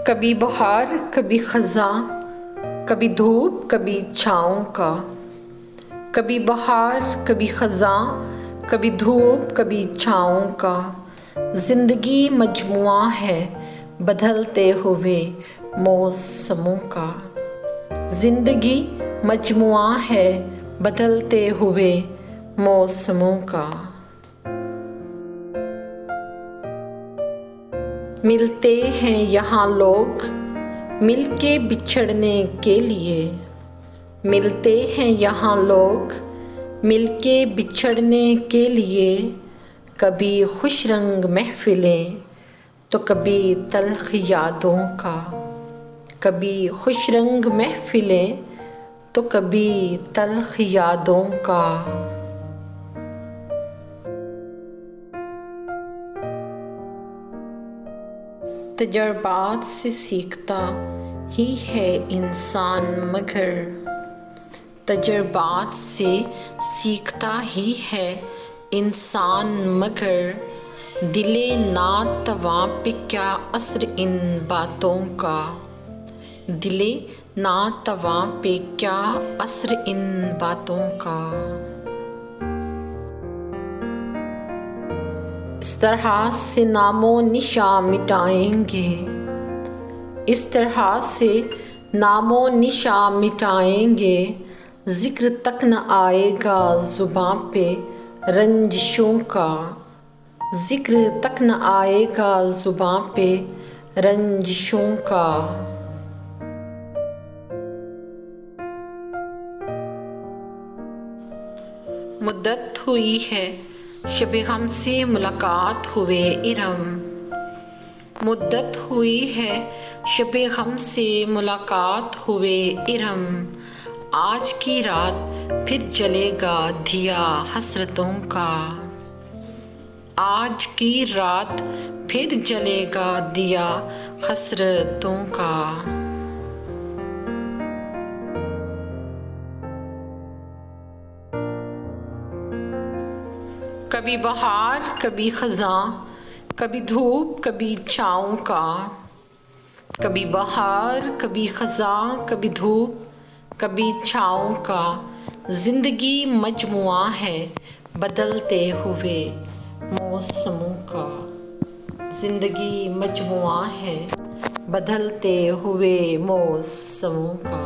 कभी बहार कभी ख़ज़ां, कभी धूप कभी छाँव का। कभी बहार कभी ख़ज़ां, कभी धूप कभी छाँव का। ज़िंदगी मजमुआ है बदलते हुए मौसमों का। ज़िंदगी मजमुआ है बदलते हुए मौसमों का। मिलते हैं यहाँ लोग मिलके बिछड़ने के लिए। मिलते हैं यहाँ लोग मिलके बिछड़ने के लिए। कभी खुश रंग महफ़िलें तो कभी तल्ख़ यादों का। कभी खुश रंग महफ़िलें तो कभी तल्ख़ यादों का। तजुर्बात से सीखता ही है इंसान मगर। तजुर्बात से सीखता ही है इंसान मगर। दिले नातवां पे क्या असर इन बातों का। दिले नातवां पे क्या असर इन बातों का। इस तरह से नामो निशान मिटाएंगे। इस तरह से नामो निशान मिटाएंगे। ज़िक्र तक न आएगा ज़ुबां पे रंजिशों का। ज़िक्र तक न आएगा ज़ुबां पे रंजिशों का। मुद्दत हुई है शब-ए गम से मुलाकात हुए इरम। मुद्दत हुई है शब-ए गम से मुलाकात हुए इरम। आज की रात फिर जलेगा दिया हसरतों का। आज की रात फिर जलेगा दिया हसरतों का। कभी बहार कभी ख़ज़ां, कभी धूप कभी छाँव का। कभी बहार कभी ख़ज़ां, कभी धूप कभी छाँव का। ज़िंदगी मजमुआ है बदलते हुए मौसमों का। ज़िंदगी मजमुआ है बदलते हुए मौसमों का।